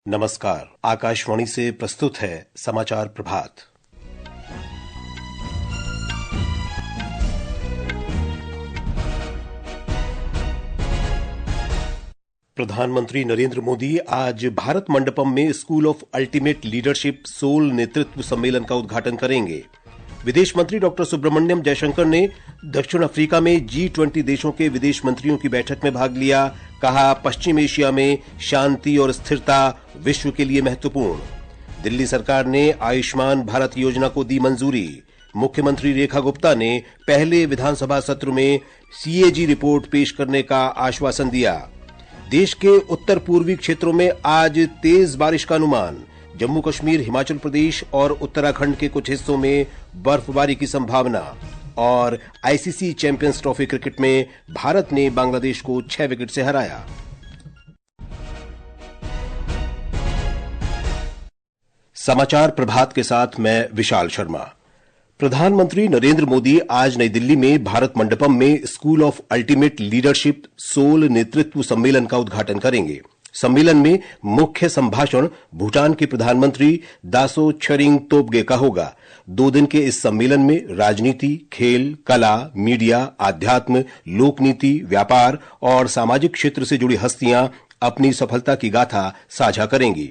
नमस्कार। आकाशवाणी से प्रस्तुत है समाचार प्रभात। प्रधानमंत्री नरेंद्र मोदी आज भारत मंडपम में School of Ultimate Leadership SOUL नेतृत्व सम्मेलन का उद्घाटन करेंगे। विदेश मंत्री डॉक्टर सुब्रमण्यम जयशंकर ने दक्षिण अफ्रीका में G20 देशों के विदेश मंत्रियों की बैठक में भाग लिया। कहा, पश्चिम एशिया में शांति और स्थिरता विश्व के लिए महत्वपूर्ण। दिल्ली सरकार ने आयुष्मान भारत योजना को दी मंजूरी। मुख्यमंत्री रेखा गुप्ता ने पहले विधानसभा सत्र में CAG रिपोर्ट पेश करने का आश्वासन दिया। देश के उत्तर पूर्वी क्षेत्रों में आज तेज बारिश का अनुमान। जम्मू कश्मीर, हिमाचल प्रदेश और उत्तराखंड के कुछ हिस्सों में बर्फबारी की संभावना। और ICC चैंपियंस ट्रॉफी क्रिकेट में भारत ने बांग्लादेश को 6 विकेट से हराया। समाचार प्रभात के साथ मैं विशाल शर्मा। प्रधानमंत्री नरेंद्र मोदी आज नई दिल्ली में भारत मंडपम में School of Ultimate Leadership SOUL नेतृत्व सम्मेलन का उद्घाटन करेंगे। सम्मेलन में मुख्य संभाषण भूटान के प्रधानमंत्री दासो छरिंग तोब्गे का होगा। 2 दिन के इस सम्मेलन में राजनीति, खेल, कला, मीडिया, आध्यात्म, लोकनीति, व्यापार और सामाजिक क्षेत्र से जुड़ी हस्तियां अपनी सफलता की गाथा साझा करेंगी।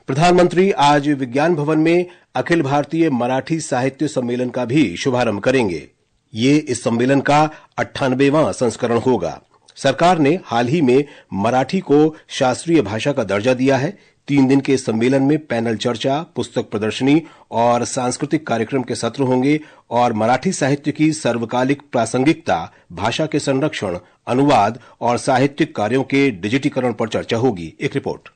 प्रधानमंत्री आज विज्ञान भवन में अखिल भारतीय मराठी साहित्य सम्मेलन का भी शुभारंभ करेंगे। ये इस सम्मेलन का 98वां संस्करण होगा। सरकार ने हाल ही में मराठी को शास्त्रीय भाषा का दर्जा दिया है। 3 दिन के इस सम्मेलन में पैनल चर्चा, पुस्तक प्रदर्शनी और सांस्कृतिक कार्यक्रम के सत्र होंगे और मराठी साहित्य की सर्वकालिक प्रासंगिकता, भाषा के संरक्षण, अनुवाद और साहित्यिक कार्यों के डिजिटीकरण पर चर्चा होगी। एक रिपोर्ट।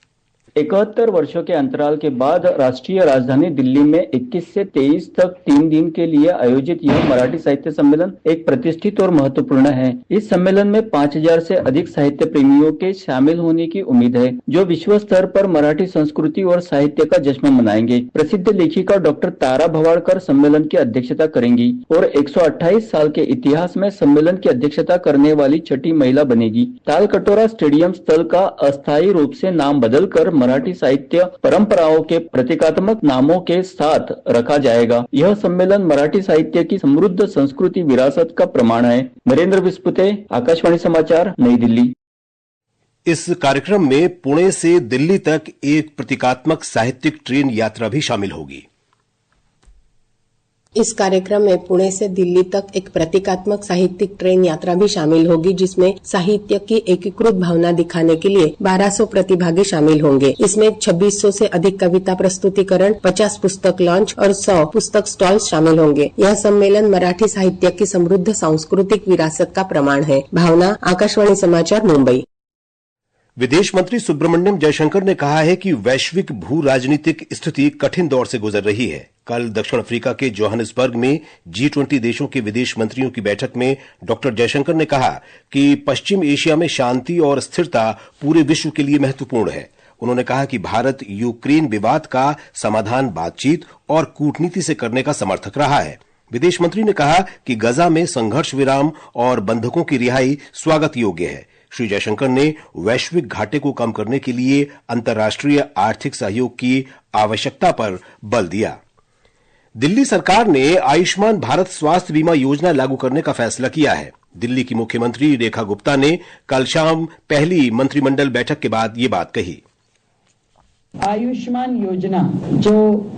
71 वर्षों के अंतराल के बाद राष्ट्रीय राजधानी दिल्ली में 21 से 23 तक 3 दिन के लिए आयोजित यह मराठी साहित्य सम्मेलन एक प्रतिष्ठित और महत्वपूर्ण है। इस सम्मेलन में 5000 से अधिक साहित्य प्रेमियों के शामिल होने की उम्मीद है, जो विश्व स्तर पर मराठी संस्कृति और साहित्य का जश्न मनाएंगे। प्रसिद्ध लेखिका डॉक्टर तारा भवाडकर सम्मेलन की अध्यक्षता करेंगी और 128 साल के इतिहास में सम्मेलन की अध्यक्षता करने वाली छठी महिला बनेगी। तालकटोरा स्टेडियम स्थल का अस्थायी रूप से नाम बदलकर मराठी साहित्य परंपराओं के प्रतीकात्मक नामों के साथ रखा जाएगा। यह सम्मेलन मराठी साहित्य की समृद्ध संस्कृति विरासत का प्रमाण है। नरेंद्र विस्पुते, आकाशवाणी समाचार, नई दिल्ली। इस कार्यक्रम में पुणे से दिल्ली तक एक प्रतीकात्मक साहित्यिक ट्रेन यात्रा भी शामिल होगी। इस कार्यक्रम में पुणे से दिल्ली तक एक प्रतीकात्मक साहित्यिक ट्रेन यात्रा भी शामिल होगी, जिसमें साहित्य की एकीकृत भावना दिखाने के लिए 1200 प्रतिभागी शामिल होंगे। इसमें 2600 से अधिक कविता प्रस्तुतिकरण, 50 पुस्तक लॉन्च और 100 पुस्तक स्टॉल्स शामिल होंगे। यह सम्मेलन मराठी साहित्य की समृद्ध सांस्कृतिक विरासत का प्रमाण है। भावना, आकाशवाणी समाचार, मुंबई। विदेश मंत्री सुब्रमण्यम जयशंकर ने कहा है कि वैश्विक भू राजनीतिक स्थिति कठिन दौर से गुजर रही है। कल दक्षिण अफ्रीका के जोहानिसबर्ग में G20 देशों के विदेश मंत्रियों की बैठक में डॉक्टर जयशंकर ने कहा कि पश्चिम एशिया में शांति और स्थिरता पूरे विश्व के लिए महत्वपूर्ण है। उन्होंने कहा कि भारत यूक्रेन विवाद का समाधान बातचीत और कूटनीति से करने का समर्थक रहा है। विदेश मंत्री ने कहा कि गजा में संघर्ष विराम और बंधकों की रिहाई स्वागत योग्य है। श्री जयशंकर ने वैश्विक घाटे को कम करने के लिए अंतर्राष्ट्रीय आर्थिक सहयोग की आवश्यकता पर बल दिया। दिल्ली सरकार ने आयुष्मान भारत स्वास्थ्य बीमा योजना लागू करने का फैसला किया है। दिल्ली की मुख्यमंत्री रेखा गुप्ता ने कल शाम पहली मंत्रिमंडल बैठक के बाद ये बात कही। आयुष्मान योजना जो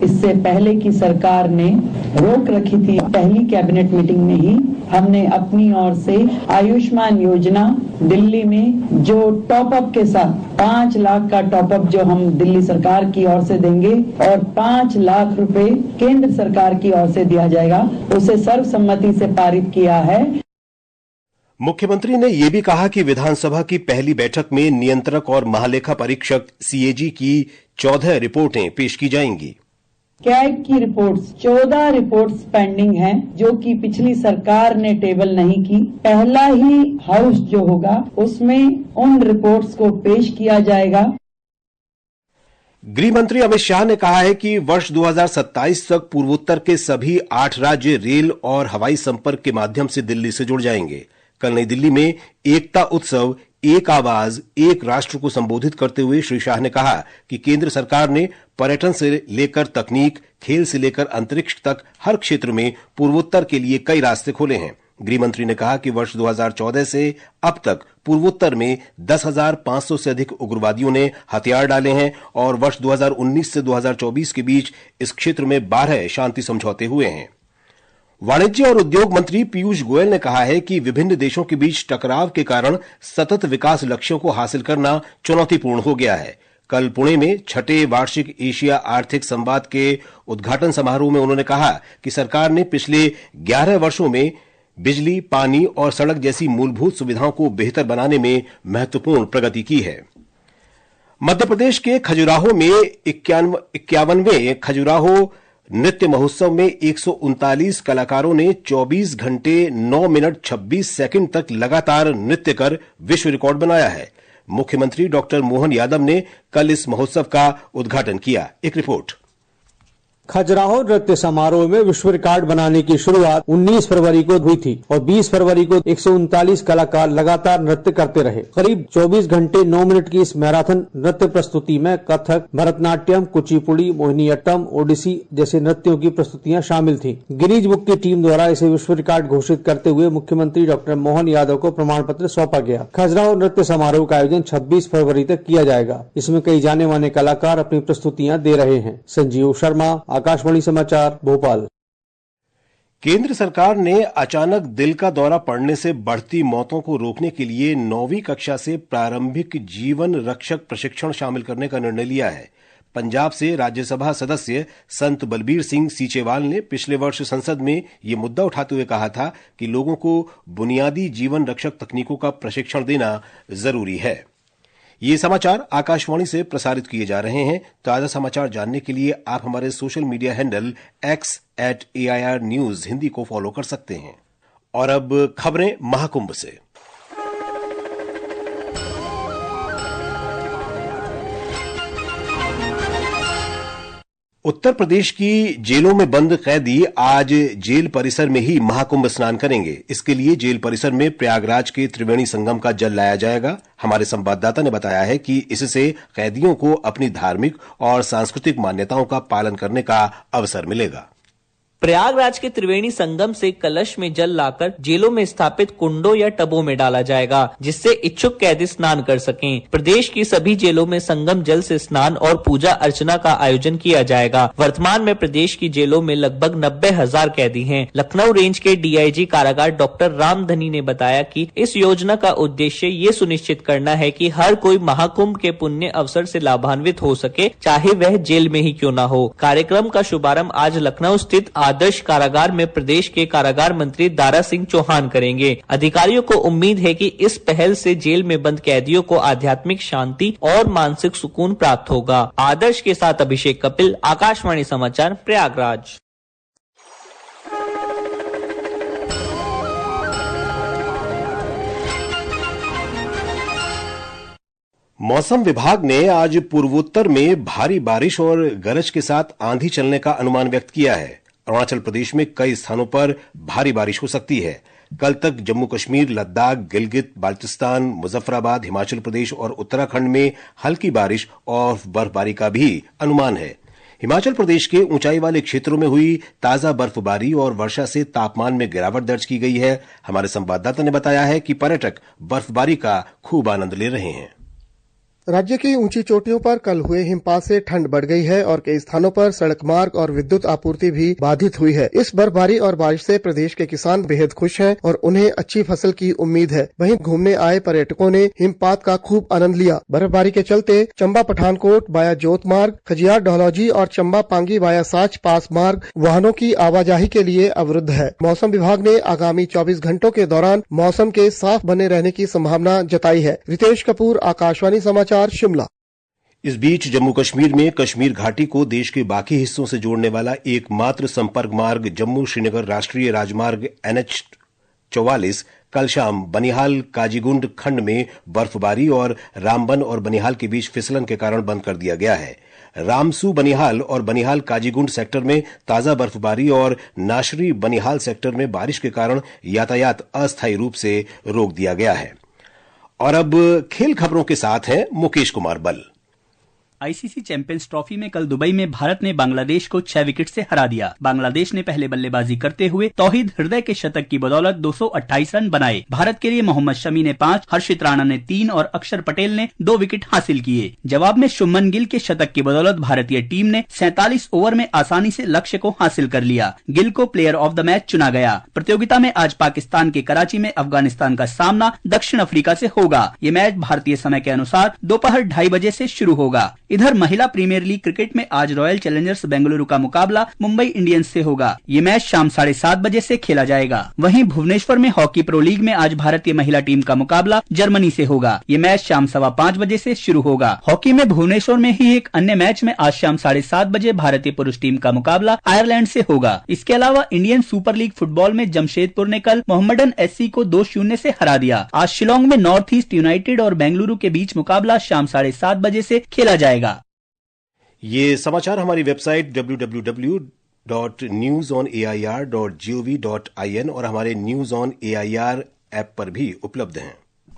इससे पहले की सरकार ने रोक रखी थी, पहली कैबिनेट मीटिंग में ही हमने अपनी ओर से आयुष्मान योजना दिल्ली में जो टॉप अप के साथ 5 लाख का टॉप अप जो हम दिल्ली सरकार की ओर से देंगे और 5 लाख रुपए केंद्र सरकार की ओर से दिया जाएगा, उसे सर्वसम्मति से पारित किया है। मुख्यमंत्री ने यह भी कहा कि विधानसभा की पहली बैठक में नियंत्रक और महालेखा परीक्षक CAG की 14 रिपोर्टें पेश की जाएंगी। कैग की रिपोर्ट्स 14 रिपोर्ट्स पेंडिंग हैं, जो कि पिछली सरकार ने टेबल नहीं की। पहला ही हाउस जो होगा उसमें उन रिपोर्ट्स को पेश किया जाएगा। गृह मंत्री अमित शाह ने कहा है कि वर्ष 2027 तक पूर्वोत्तर के सभी 8 राज्य रेल और हवाई संपर्क के माध्यम से दिल्ली से जुड़ जाएंगे। कल नई दिल्ली में एकता उत्सव एक आवाज एक राष्ट्र को संबोधित करते हुए श्री शाह ने कहा कि केंद्र सरकार ने पर्यटन से लेकर तकनीक, खेल से लेकर अंतरिक्ष तक हर क्षेत्र में पूर्वोत्तर के लिए कई रास्ते खोले हैं। गृह मंत्री ने कहा कि वर्ष 2014 से अब तक पूर्वोत्तर में 10,500 से अधिक उग्रवादियों ने हथियार डाले हैं और वर्ष 2019 से 2024 के बीच इस क्षेत्र में 12 शांति समझौते हुए हैं। वाणिज्य और उद्योग मंत्री पीयूष गोयल ने कहा है कि विभिन्न देशों के बीच टकराव के कारण सतत विकास लक्ष्यों को हासिल करना चुनौतीपूर्ण हो गया है। कल पुणे में छठे वार्षिक एशिया आर्थिक संवाद के उद्घाटन समारोह में उन्होंने कहा कि सरकार ने पिछले 11 वर्षों में बिजली, पानी और सड़क जैसी मूलभूत सुविधाओं को बेहतर बनाने में महत्वपूर्ण प्रगति की है। मध्य प्रदेश के खजुराहो में 51वें खजुराहो नृत्य महोत्सव में 139 कलाकारों ने 24 घंटे 9 मिनट 26 सेकंड तक लगातार नृत्य कर विश्व रिकॉर्ड बनाया है। मुख्यमंत्री डॉक्टर मोहन यादव ने कल इस महोत्सव का उद्घाटन किया। एक रिपोर्ट। खजुराहो नृत्य समारोह में विश्व रिकॉर्ड बनाने की शुरुआत 19 फरवरी को हुई थी और 20 फरवरी को 139 कलाकार लगातार नृत्य करते रहे। करीब 24 घंटे 9 मिनट की इस मैराथन नृत्य प्रस्तुति में कथक, भरतनाट्यम, कुचिपुड़ी, मोहिनीअट्टम, ओडिसी जैसे नृत्यों की प्रस्तुतियां शामिल थी। गिनीज बुक की टीम द्वारा इसे विश्व रिकॉर्ड घोषित करते हुए मुख्यमंत्री डॉक्टर मोहन यादव को प्रमाण पत्र सौंपा गया। खजुराहो नृत्य समारोह का आयोजन 26 फरवरी तक किया जाएगा। इसमें कई जाने माने कलाकार अपनी प्रस्तुतियां दे रहे हैं। संजीव शर्मा, आकाशवाणी समाचार, भोपाल। केंद्र सरकार ने अचानक दिल का दौरा पड़ने से बढ़ती मौतों को रोकने के लिए 9वीं कक्षा से प्रारंभिक जीवन रक्षक प्रशिक्षण शामिल करने का निर्णय लिया है। पंजाब से राज्यसभा सदस्य संत बलबीर सिंह सीचेवाल ने पिछले वर्ष संसद में यह मुद्दा उठाते हुए कहा था कि लोगों को बुनियादी जीवन रक्षक तकनीकों का प्रशिक्षण देना जरूरी है। ये समाचार आकाशवाणी से प्रसारित किए जा रहे हैं। ताजा समाचार जानने के लिए आप हमारे social media handle x@AIR News Hindi को फॉलो कर सकते हैं। और अब खबरें महाकुंभ से। उत्तर प्रदेश की जेलों में बंद कैदी आज जेल परिसर में ही महाकुंभ स्नान करेंगे। इसके लिए जेल परिसर में प्रयागराज के त्रिवेणी संगम का जल लाया जाएगा। हमारे संवाददाता ने बताया है कि इससे कैदियों को अपनी धार्मिक और सांस्कृतिक मान्यताओं का पालन करने का अवसर मिलेगा। प्रयागराज के त्रिवेणी संगम से कलश में जल लाकर जेलों में स्थापित कुंडों या टबों में डाला जाएगा, जिससे इच्छुक कैदी स्नान कर सकें। प्रदेश की सभी जेलों में संगम जल से स्नान और पूजा अर्चना का आयोजन किया जाएगा। वर्तमान में प्रदेश की जेलों में लगभग 90,000 कैदी हैं। लखनऊ रेंज के DIG कारागार डॉक्टर रामधनी ने बताया कि इस योजना का उद्देश्य ये सुनिश्चित करना है कि हर कोई महाकुंभ के पुण्य अवसर से लाभान्वित हो सके, चाहे वह जेल में ही क्यों न हो। कार्यक्रम का शुभारंभ आज लखनऊ स्थित आदर्श कारागार में प्रदेश के कारागार मंत्री दारा सिंह चौहान करेंगे। अधिकारियों को उम्मीद है कि इस पहल से जेल में बंद कैदियों को आध्यात्मिक शांति और मानसिक सुकून प्राप्त होगा। आदर्श के साथ अभिषेक कपिल, आकाशवाणी समाचार, प्रयागराज। मौसम विभाग ने आज पूर्वोत्तर में भारी बारिश और गरज के साथ आंधी चलने का अनुमान व्यक्त किया है। अरुणाचल प्रदेश में कई स्थानों पर भारी बारिश हो सकती है। कल तक जम्मू कश्मीर, लद्दाख, गिलगित बाल्टिस्तान, मुजफ्फराबाद, हिमाचल प्रदेश और उत्तराखंड में हल्की बारिश और बर्फबारी का भी अनुमान है। हिमाचल प्रदेश के ऊंचाई वाले क्षेत्रों में हुई ताजा बर्फबारी और वर्षा से तापमान में गिरावट दर्ज की गई है। हमारे संवाददाता ने बताया है कि पर्यटक बर्फबारी का खूब आनंद ले रहे हैं। राज्य की ऊंची चोटियों पर कल हुए हिमपात से ठंड बढ़ गई है और कई स्थानों पर सड़क मार्ग और विद्युत आपूर्ति भी बाधित हुई है। इस बर्फबारी और बारिश से प्रदेश के किसान बेहद खुश हैं और उन्हें अच्छी फसल की उम्मीद है। वहीं घूमने आए पर्यटकों ने हिमपात का खूब आनंद लिया। बर्फबारी के चलते चंबा पठानकोट वाया जोत मार्ग, खजियार डलहौजी और चंबा पांगी वाया साच पास मार्ग वाहनों की आवाजाही के लिए अवरुद्ध है। मौसम विभाग ने आगामी 24 घंटों के दौरान मौसम के साफ बने रहने की संभावना जताई है। रितेश कपूर, आकाशवाणी समाचार, शिमला। इस बीच जम्मू कश्मीर में कश्मीर घाटी को देश के बाकी हिस्सों से जोड़ने वाला एकमात्र संपर्क मार्ग जम्मू श्रीनगर राष्ट्रीय राजमार्ग NH 44 कल शाम बनिहाल काजीगुंड खंड में बर्फबारी और रामबन और बनिहाल के बीच फिसलन के कारण बंद कर दिया गया है। रामसू बनिहाल और बनिहाल काजीगुंड सेक्टर में ताजा बर्फबारी और नाशरी बनिहाल सेक्टर में बारिश के कारण यातायात अस्थायी रूप से रोक दिया गया है। और अब खेल खबरों के साथ हैं मुकेश कुमार बल। आईसीसी चैंपियंस ट्रॉफी में कल दुबई में भारत ने बांग्लादेश को 6 विकेट से हरा दिया। बांग्लादेश ने पहले बल्लेबाजी करते हुए तौहीद हृदय के शतक की बदौलत 228 रन बनाए। भारत के लिए मोहम्मद शमी ने 5, हर्षित राणा ने 3 और अक्षर पटेल ने 2 विकेट हासिल किए। जवाब में शुभमन गिल के शतक की बदौलत भारतीय टीम ने 47 ओवर में आसानी से लक्ष्य को हासिल कर लिया। गिल को प्लेयर ऑफ द मैच चुना गया। प्रतियोगिता में आज पाकिस्तान के कराची में अफगानिस्तान का सामना दक्षिण अफ्रीका से होगा। ये मैच भारतीय समय के अनुसार दोपहर 2:30 बजे से शुरू होगा। इधर महिला प्रीमियर लीग क्रिकेट में आज रॉयल चैलेंजर्स बेंगलुरु का मुकाबला मुंबई इंडियंस से होगा। ये मैच शाम 7:30 बजे से खेला जाएगा। वहीं भुवनेश्वर में हॉकी प्रो लीग में आज भारतीय महिला टीम का मुकाबला जर्मनी से होगा। ये मैच शाम 5:15 बजे से शुरू होगा। हॉकी में भुवनेश्वर में ही एक अन्य मैच में आज शाम 7:30 बजे भारतीय पुरुष टीम का मुकाबला आयरलैंड से होगा। इसके अलावा इंडियन सुपर लीग फुटबॉल में जमशेदपुर ने कल मोहम्मडन SC को 2-0 से हरा दिया। आज शिलोंग में नॉर्थ ईस्ट यूनाइटेड और बेंगलुरु के बीच मुकाबला शाम 7:30 बजे से खेला जाएगा। ये समाचार हमारी वेबसाइट www.newsonair.gov.in और हमारे न्यूज ऑन AIR ऐप पर भी उपलब्ध हैं।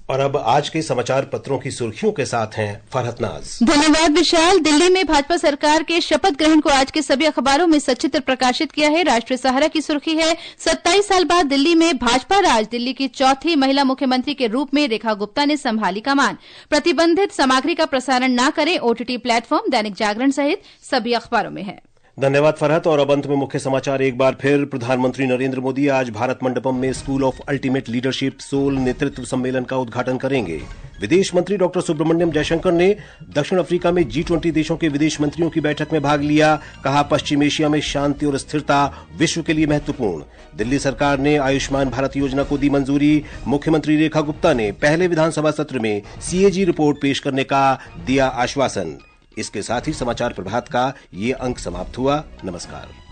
और अब आज के समाचार पत्रों की सुर्खियों के साथ हैं फरहत नाज। धन्यवाद विशाल। दिल्ली में भाजपा सरकार के शपथ ग्रहण को आज के सभी अखबारों में सचित्र प्रकाशित किया है। राष्ट्रीय सहारा की सुर्खी है 27 साल बाद दिल्ली में भाजपा राज। दिल्ली की चौथी महिला मुख्यमंत्री के रूप में रेखा गुप्ता ने संभाली कमान। प्रतिबंधित सामग्री का प्रसारण न करें OTT प्लेटफॉर्म। दैनिक जागरण सहित सभी अखबारों में है। धन्यवाद फरहत। और अब अंत में मुख्य समाचार एक बार फिर। प्रधानमंत्री नरेंद्र मोदी आज भारत मंडपम में School of Ultimate Leadership SOUL नेतृत्व सम्मेलन का उद्घाटन करेंगे। विदेश मंत्री डॉक्टर सुब्रमण्यम जयशंकर ने दक्षिण अफ्रीका में G20 देशों के विदेश मंत्रियों की बैठक में भाग लिया। कहा, पश्चिम एशिया में शांति और स्थिरता विश्व के लिए महत्वपूर्ण। दिल्ली सरकार ने आयुष्मान भारत योजना को दी मंजूरी। मुख्यमंत्री रेखा गुप्ता ने पहले विधानसभा सत्र में CAG रिपोर्ट पेश करने का दिया आश्वासन। इसके साथ ही समाचार प्रभात का ये अंक समाप्त हुआ। नमस्कार।